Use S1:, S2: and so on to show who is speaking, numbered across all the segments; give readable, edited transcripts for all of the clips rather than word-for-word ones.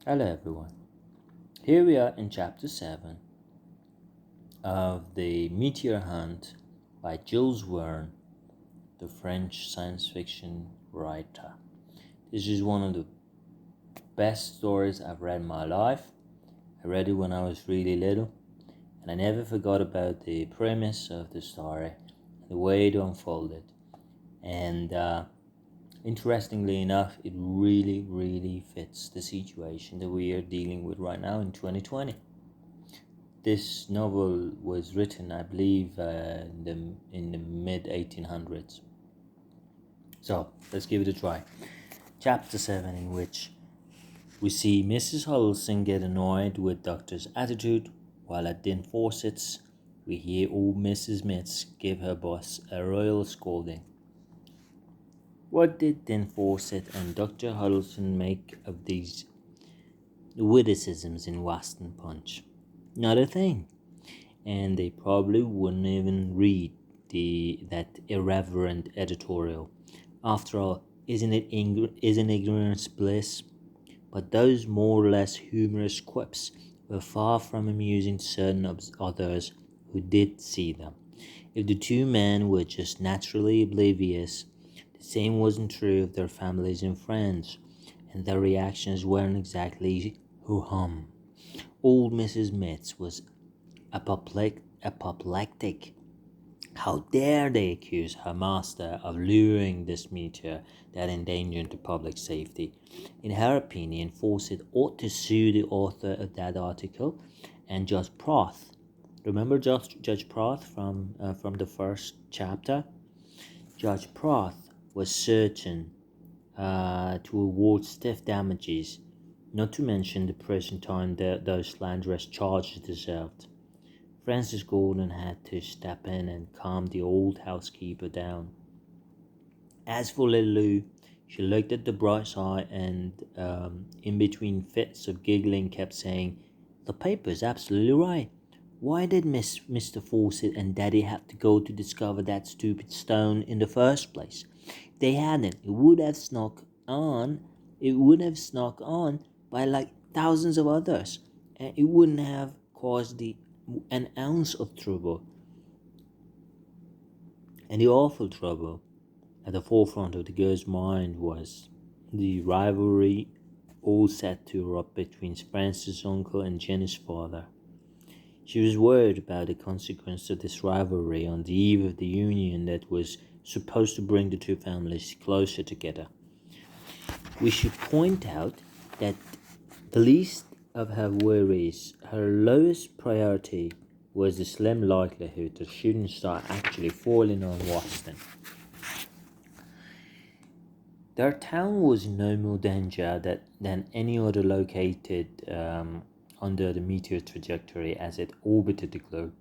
S1: Hello everyone. Here we are in chapter 7 of The Meteor Hunt by Jules Verne, the French science fiction writer. This is one of the best stories I've read in my life. I read it when I was really little, and I never forgot about the premise of the story, the way it unfolded. And interestingly enough, it really fits the situation that we are dealing with right now in 2020. This novel was written, I believe, in the mid 1800s. So let's give it a try. Chapter 7, in which we see Mrs. Huddleston get annoyed with Doctor's attitude, while at Din Fawcett's we hear old Mrs. Mitz give her boss a royal scolding. What did Din Fawcett and Dr. Huddleston make of these witticisms in Western Punch? Not a thing. And they probably wouldn't even read that irreverent editorial. After all, isn't ignorance bliss? But those more or less humorous quips were far from amusing certain others who did see them. If the two men were just naturally oblivious, the same wasn't true of their families and friends, and their reactions weren't exactly ho-hum. Old Mrs. Mitz was apoplectic. How dare they accuse her master of luring this meteor that endangered the public safety? In her opinion, Fawcett ought to sue the author of that article and Judge Proth. Remember Judge Proth from the first chapter? Judge Proth was certain to award stiff damages, not to mention the prison time that those slanderous charges deserved. Francis Gordon had to step in and calm the old housekeeper down. As for little Lou, she looked at the bright side and, in between fits of giggling, kept saying, "The paper's absolutely right. Why did Mr. Fawcett and Daddy have to go to discover that stupid stone in the first place? If they hadn't, it would have snuck on. It would have snuck on by like thousands of others, and it wouldn't have caused an ounce of trouble." And the awful trouble at the forefront of the girl's mind was the rivalry all set to erupt between Francis' uncle and Jenny's father. She was worried about the consequence of this rivalry on the eve of the union that was supposed to bring the two families closer together. We should point out that the least of her worries, her lowest priority, was the slim likelihood that shooting star actually falling on Boston. Their town was in no more danger than any other located under the meteor trajectory as it orbited the globe.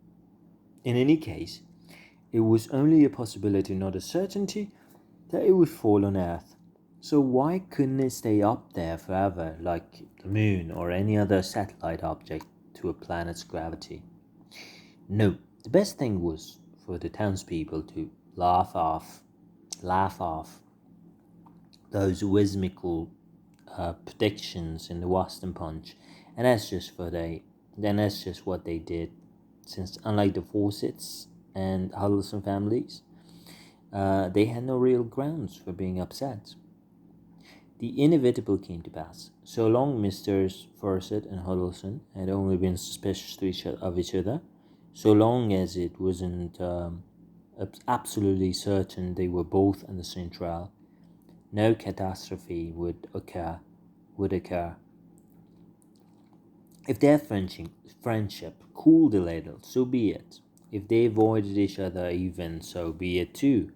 S1: In any case, it was only a possibility, not a certainty, that it would fall on Earth. So why couldn't it stay up there forever, like the moon or any other satellite object to a planet's gravity? No, the best thing was for the townspeople to laugh off those whimsical predictions in the Western Punch, and that's just what they did. Since unlike the Fawcetts and Huddleston families, they had no real grounds for being upset. The inevitable came to pass. So long Messrs. Fawcett and Huddleston had only been suspicious of each other, so long as it wasn't absolutely certain they were both on the same trail, no catastrophe would occur. If their friendship cooled a little, so be it. If they avoided each other even, so be it too.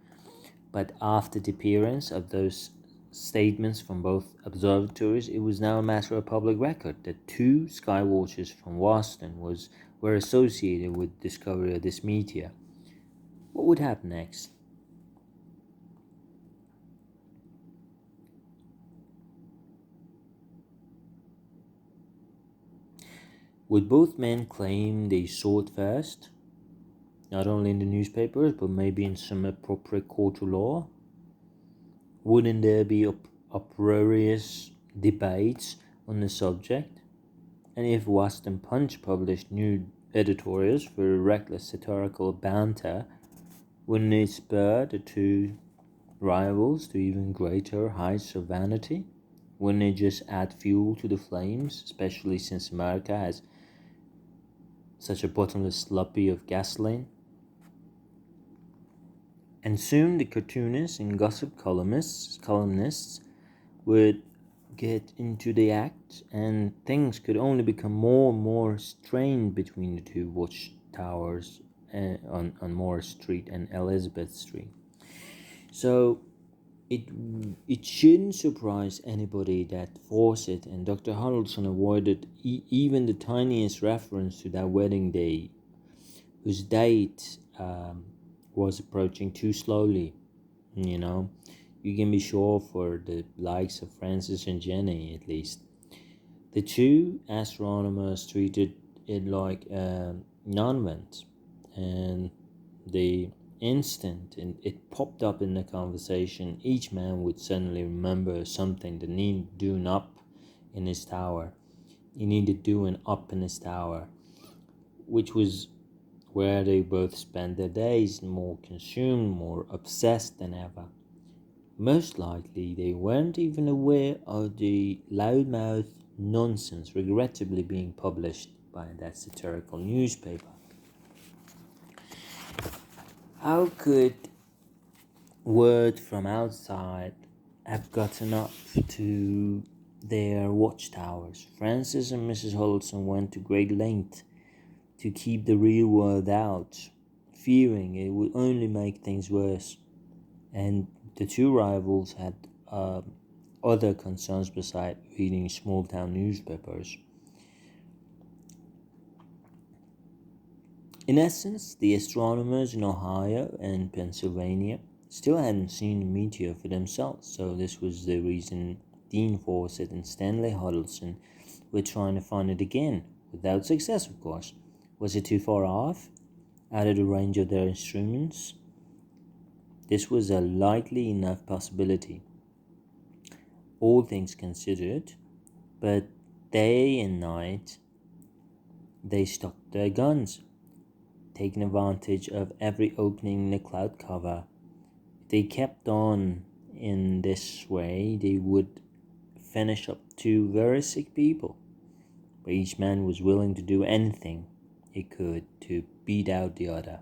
S1: But after the appearance of those statements from both observatories, it was now a matter of public record that two skywatchers from Boston were associated with the discovery of this meteor. What would happen next? Would both men claim they saw it first? Not only in the newspapers, but maybe in some appropriate court of law? Wouldn't there be uproarious debates on the subject, and if Western Punch published new editorials for reckless satirical banter, wouldn't it spur the two rivals to even greater heights of vanity? Wouldn't it just add fuel to the flames, especially since America has such a bottomless sloppy of gasoline? And soon the cartoonists and gossip columnists would get into the act, and things could only become more and more strained between the two watchtowers on Morris Street and Elizabeth Street. So it shouldn't surprise anybody that Fawcett and Dr. Huddleston avoided even the tiniest reference to that wedding day, whose date was approaching too slowly. You can be sure for the likes of Francis and Jenny, at least. The two astronomers treated it like a non-event, and the instant it popped up in the conversation, each man would suddenly remember something that needed doing up in his tower. He needed doing up in his tower, which was where they both spent their days, more consumed, more obsessed than ever. Most likely, they weren't even aware of the loudmouth nonsense regrettably being published by that satirical newspaper. How could word from outside have gotten up to their watchtowers? Francis and Mrs. Huddleston went to great length to keep the real world out, fearing it would only make things worse. And the two rivals had other concerns besides reading small-town newspapers. In essence, the astronomers in Ohio and Pennsylvania still hadn't seen the meteor for themselves, so this was the reason Dean Fawcett and Stanley Huddleston were trying to find it again, without success, of course. Was it too far off, out of the range of their instruments? This was a likely enough possibility, all things considered, but day and night they stuck their guns, taking advantage of every opening in the cloud cover. If they kept on in this way, they would finish up two very sick people, but each man was willing to do anything he could to beat out the other.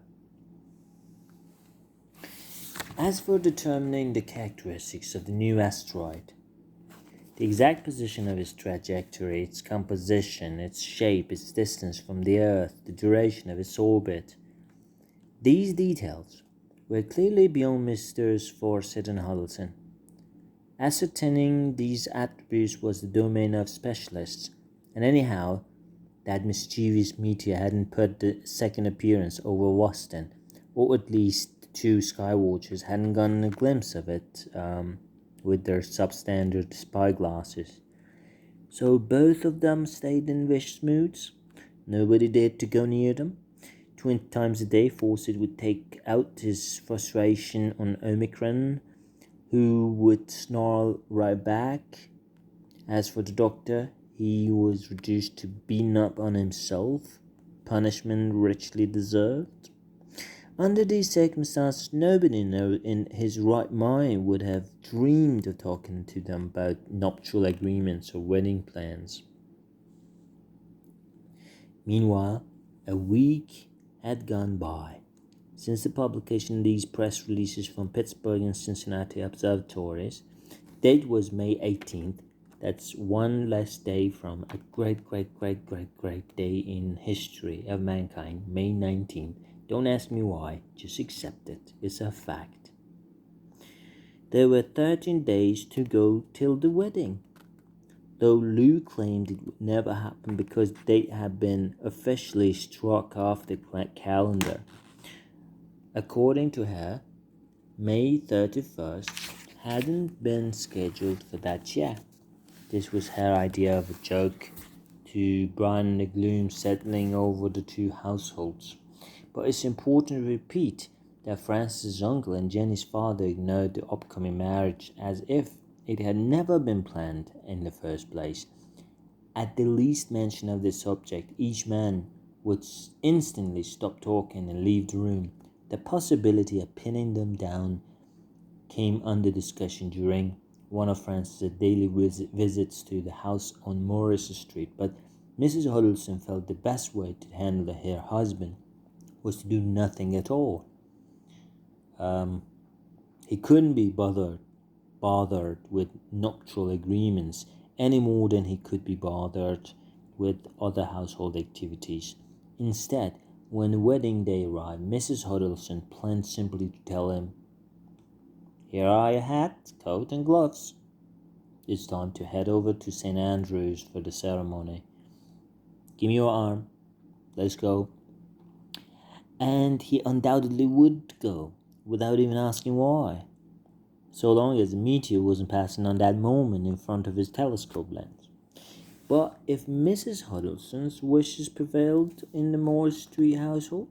S1: As for determining the characteristics of the new asteroid, the exact position of its trajectory, its composition, its shape, its distance from the Earth, the duration of its orbit, these details were clearly beyond Messrs. Fawcett and Huddleston. Ascertaining these attributes was the domain of specialists, and anyhow, that mischievous meteor hadn't put the second appearance over Boston, or at least the two skywatchers hadn't gotten a glimpse of it with their substandard spyglasses. So both of them stayed in vicious moods. Nobody dared to go near them. 20 times a day, Fawcett would take out his frustration on Omicron, who would snarl right back. As for the doctor, he was reduced to beating up on himself, punishment richly deserved. Under these circumstances, nobody in his right mind would have dreamed of talking to them about nuptial agreements or wedding plans. Meanwhile, a week had gone by since the publication of these press releases from Pittsburgh and Cincinnati observatories. Date was May 18th. That's one less day from a great day in history of mankind, May 19th. Don't ask me why, just accept it. It's a fact. There were 13 days to go till the wedding, though Lou claimed it would never happen because the date had been officially struck off the calendar. According to her, May 31st hadn't been scheduled for that year. This was her idea of a joke to brighten the gloom settling over the two households. But it's important to repeat that Francis' uncle and Jenny's father ignored the upcoming marriage as if it had never been planned in the first place. At the least mention of the subject, each man would instantly stop talking and leave the room. The possibility of pinning them down came under discussion during one of Francis's daily visits to the house on Morris Street, but Mrs. Huddleston felt the best way to handle her husband was to do nothing at all. He couldn't be bothered with nuptial agreements any more than he could be bothered with other household activities. Instead, when the wedding day arrived, Mrs. Huddleston planned simply to tell him, "Here are your hat, coat, and gloves. It's time to head over to St. Andrew's for the ceremony. Give me your arm. Let's go." And he undoubtedly would go, without even asking why, so long as the meteor wasn't passing on that moment in front of his telescope lens. But if Mrs. Huddleston's wishes prevailed in the Morris Street household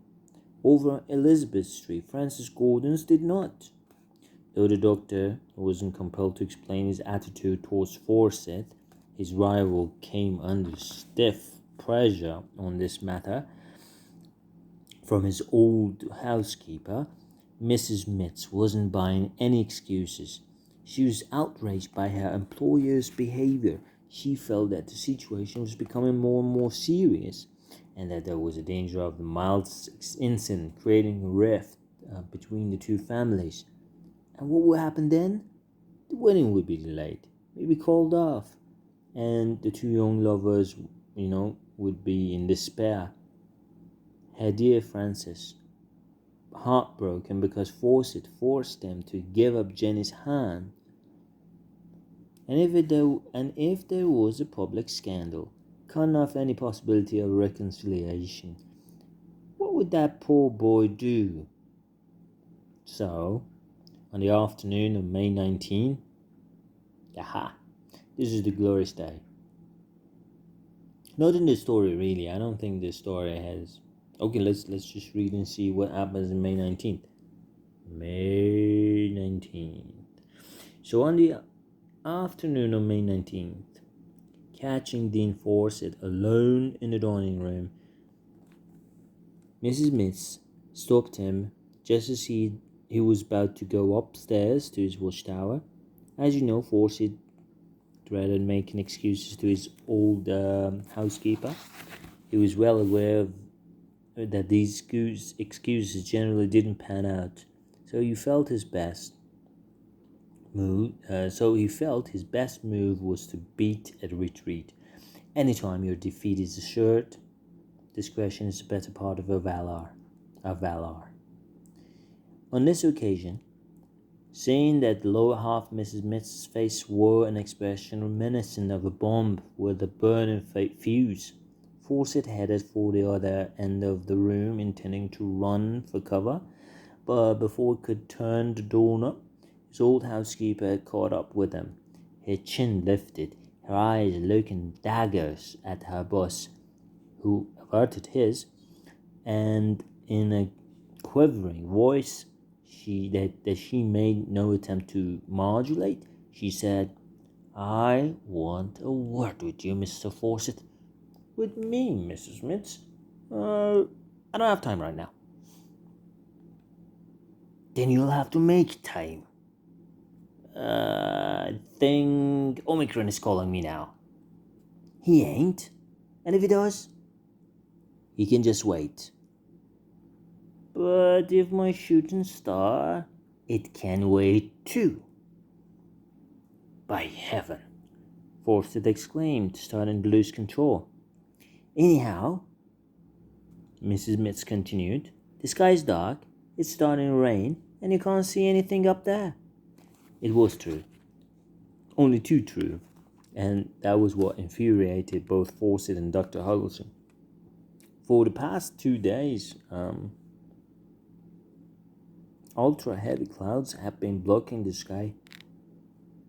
S1: over Elizabeth Street, Francis Gordon's did not. Though the doctor wasn't compelled to explain his attitude towards Fawcett, his rival came under stiff pressure on this matter from his old housekeeper. Mrs. Mitz wasn't buying any excuses. She was outraged by her employer's behavior. She felt that the situation was becoming more and more serious, and that there was a danger of the mild incident creating a rift between the two families. And what would happen then? The wedding would be delayed, maybe called off, and the two young lovers, would be in despair. Her dear Francis, heartbroken because Fawcett forced them to give up Jenny's hand. And if there was a public scandal, cut off any possibility of reconciliation, what would that poor boy do? So, on the afternoon of May 19th, this is the glorious day. Not in the story, really. I don't think the story has... Okay, let's just read and see what happens in May 19th. May 19th. So on the afternoon of May 19th, catching Dean Fawcett alone in the dining room, Mrs. Mitz stopped him just as he was about to go upstairs to his watchtower. As you know, Fawcett dreaded making excuses to his old housekeeper. He was well aware that these excuses generally didn't pan out, so he felt his best move was to beat a retreat. Anytime your defeat is assured, discretion is the better part of valor. On this occasion, seeing that the lower half of Mrs. Mitz's face wore an expression reminiscent of a bomb with a burning fuse, Fawcett headed for the other end of the room, intending to run for cover, but before he could turn the doorknob, his old housekeeper had caught up with him, her chin lifted, her eyes looking daggers at her boss, who averted his, and in a quivering voice that she made no attempt to modulate, she said, "I want a word with you, Mr. Fawcett." "With me, Mrs. Mitz? I don't have time right now." "Then you'll have to make time." I think Omicron is calling me now." "He ain't. And if he does?" "He can just wait." "But if my shooting star..." "It can wait too." "By heaven!" Fawcett exclaimed, starting to lose control. "Anyhow," Mrs. Mitz continued, "the sky's dark, it's starting to rain, and you can't see anything up there." It was true. Only too true. And that was what infuriated both Fawcett and Dr. Huddleston. For the past 2 days, ultra-heavy clouds have been blocking the sky.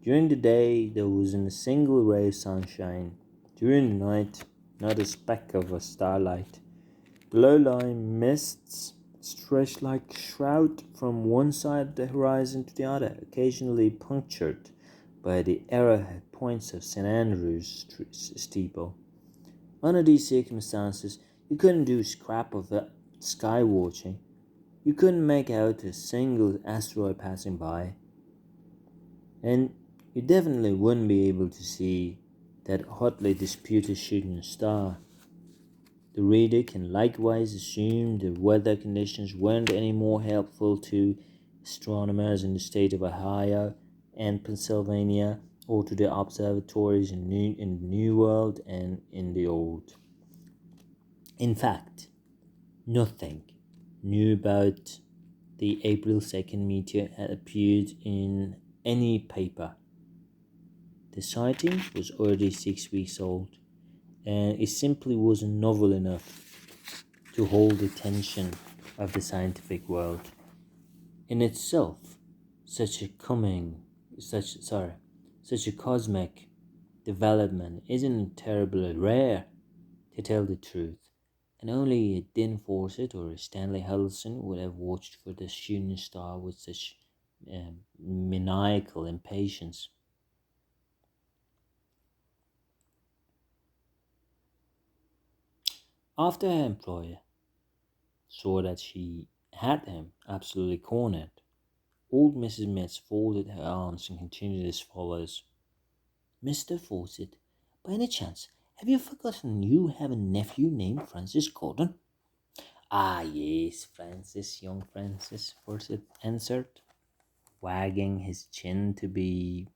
S1: During the day, there wasn't a single ray of sunshine. During the night, not a speck of a starlight. The low-lying mists stretched like a shroud from one side of the horizon to the other, occasionally punctured by the arrowhead points of St. Andrew's steeple. Under these circumstances, you couldn't do a scrap of sky watching. You couldn't make out a single asteroid passing by. And you definitely wouldn't be able to see that hotly disputed shooting star. The reader can likewise assume the weather conditions weren't any more helpful to astronomers in the state of Ohio and Pennsylvania, or to the observatories in the New World and in the Old. In fact, nothing new about the April 2nd meteor had appeared in any paper. The sighting was already 6 weeks old, and it simply wasn't novel enough to hold the attention of the scientific world. In itself, such a coming, such a cosmic development isn't terribly rare, to tell the truth, and only a Dean Fawcett or a Stanley Huddleston would have watched for the shooting star with such maniacal impatience. After her employer saw that she had him absolutely cornered, old Mrs. Mitz folded her arms and continued as follows. Mr. Fawcett, by any chance, have you forgotten you have a nephew named Francis Gordon? Ah, yes, Francis, young Francis, Fawcett answered, wagging his chin to be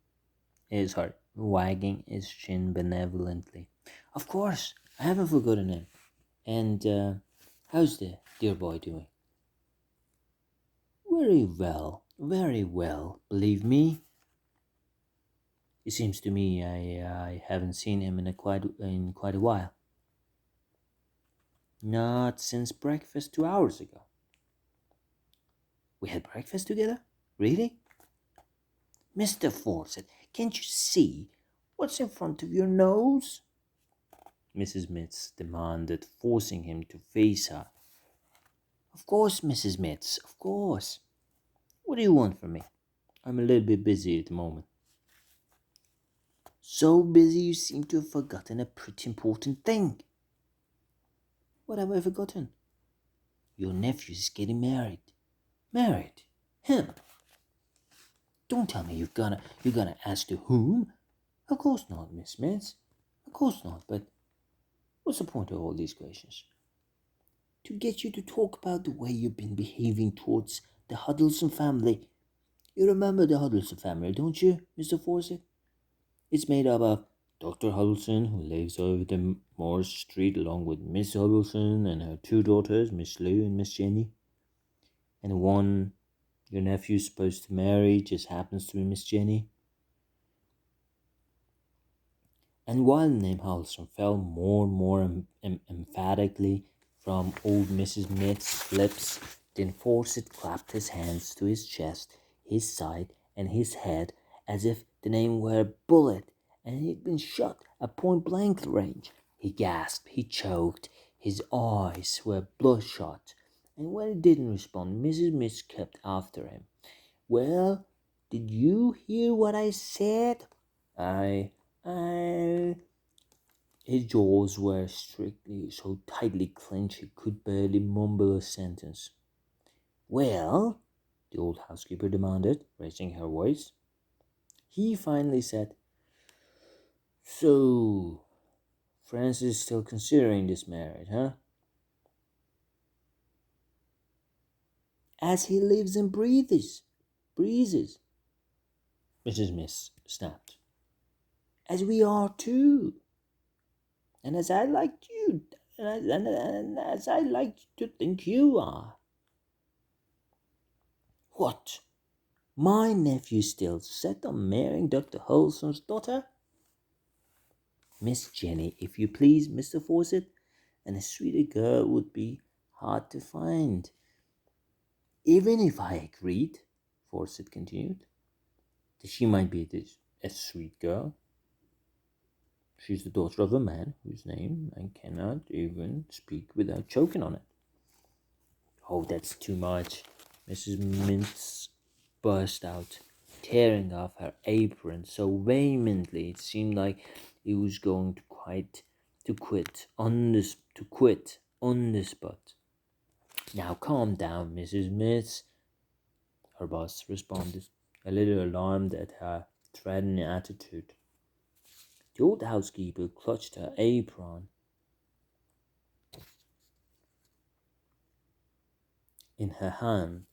S1: wagging his chin benevolently. Of course, I haven't forgotten him. And how's the dear boy doing? Very well, believe me. It seems to me I haven't seen him in quite a while. Not since breakfast 2 hours ago. We had breakfast together? Really? Mr. Fawcett, can't you see what's in front of your nose? Mrs. Mitz demanded, forcing him to face her. Of course, Mrs. Mitz, of course. What do you want from me? I'm a little bit busy at the moment. So busy you seem to have forgotten a pretty important thing. What have I forgotten? Your nephew's getting married. Married? Him? Don't tell me you're gonna ask to whom? Of course not, Miss Mitz. Of course not, but what's the point of all these questions? To get you to talk about the way you've been behaving towards the Huddleston family. You remember the Huddleston family, don't you, Mr. Fawcett? It's made up of Dr. Huddleston, who lives over the Morris Street, along with Miss Huddleston and her two daughters, Miss Lou and Miss Jenny. And the one your nephew's supposed to marry just happens to be Miss Jenny. And while the name Huddleston fell more and more emphatically from old Mrs. Mitz's lips, then Fawcett clapped his hands to his chest, his side, and his head, as if the name were a bullet, and he had been shot at point-blank range. He gasped, he choked, his eyes were bloodshot, and when he didn't respond, Mrs. Mitz kept after him. Well, did you hear what I said? I... His jaws were strictly so tightly clenched he could barely mumble a sentence. Well, the old housekeeper demanded, raising her voice. He finally said, So, Francis is still considering this marriage, huh? As he lives and breathes, Mrs. Miss snapped. As we are too. And as I like you, and as I like to think you are. What? My nephew still set on marrying Dr. Holson's daughter? Miss Jenny, if you please, Mr. Fawcett, and a sweeter girl would be hard to find. Even if I agreed, Fawcett continued, that she might be a sweet girl. She's the daughter of a man whose name I cannot even speak without choking on it. Oh, that's too much, Mrs. Mintz burst out, tearing off her apron so vehemently it seemed like it was going to quite to quit on the spot. Now calm down, Mrs. Mitz, her boss responded, a little alarmed at her threatening attitude. The old housekeeper clutched her apron in her hand,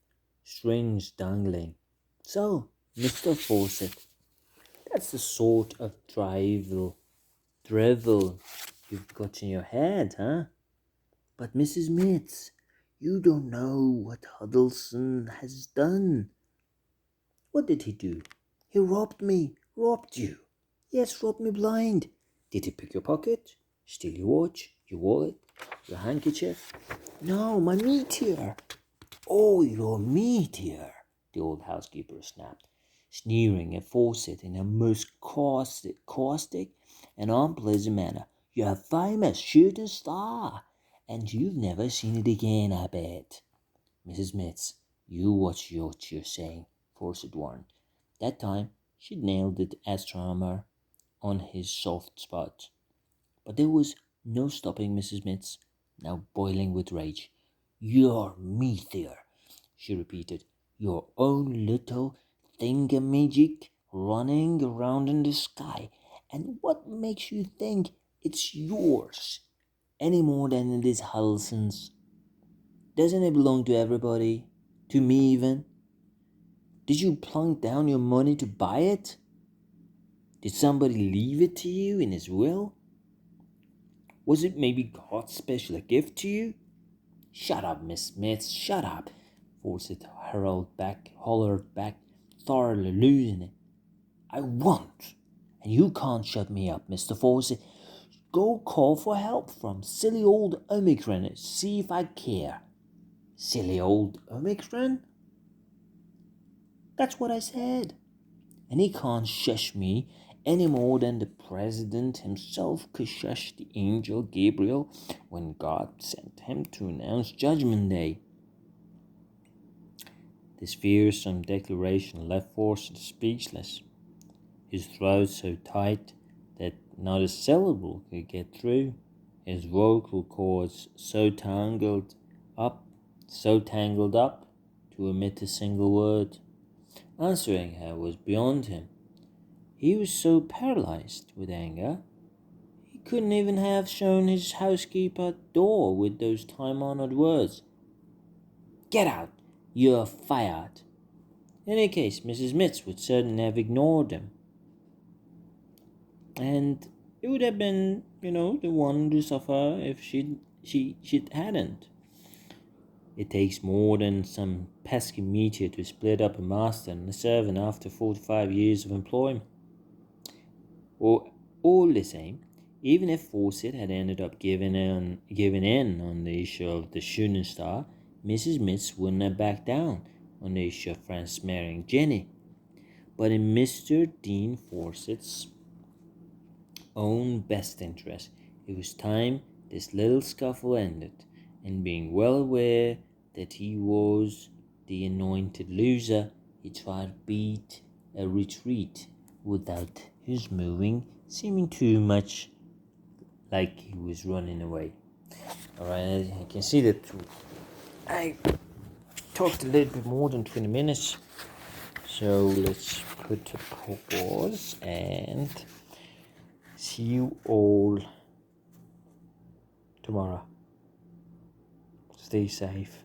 S1: strings dangling. So, Mr. Fawcett, that's the sort of drivel you've got in your head, huh? But Mrs. Mitz, you don't know what Huddleston has done. What did he do? He robbed me. Robbed you. Yes, robbed me blind. Did he pick your pocket? Steal your watch? Your wallet? Your handkerchief? No, my meteor. Oh, your meteor, the old housekeeper snapped, sneering at Fawcett in a most caustic and unpleasant manner. You're a famous shooting star, and you've never seen it again, I bet. Mrs. Mitz, you watch what you're saying, Fawcett warned. That time, she'd nailed the astronomer on his soft spot. But there was no stopping Mrs. Mitz, now boiling with rage. Your meteor, she repeated. Your own little thingamajig running around in the sky. And what makes you think it's yours any more than it is Huddleston's? Doesn't it belong to everybody? To me even? Did you plunk down your money to buy it? Did somebody leave it to you in his will? Was it maybe God's special gift to you? Shut up, Miss Mitz, shut up, Fawcett hollered back, thoroughly losing it. I won't, and you can't shut me up, Mr. Fawcett. Go call for help from silly old Omicron and see if I care. Silly old Omicron? That's what I said. And he can't shush me any more than the president himself could shush the angel Gabriel when God sent him to announce Judgment Day. This fearsome declaration left Fawcett speechless, his throat so tight that not a syllable could get through, his vocal cords so tangled up to emit a single word. Answering her was beyond him. He was so paralyzed with anger, he couldn't even have shown his housekeeper door with those time-honored words. Get out! You're fired! In any case, Mrs. Mitz would certainly have ignored him. And it would have been, the one to suffer if she hadn't. It takes more than some pesky meteor to split up a master and a servant after 45 years of employment. Or, all the same, even if Fawcett had ended up giving in on the issue of the shooting star, Mrs. Mitz wouldn't have backed down on the issue of Frances marrying Jenny. But in Mr. Dean Fawcett's own best interest, it was time this little scuffle ended, and being well aware that he was the anointed loser, he tried to beat a retreat without his moving seeming too much like he was running away. Alright, I can see that I talked a little bit more than 20 minutes, so let's put a pause and see you all tomorrow. Stay safe.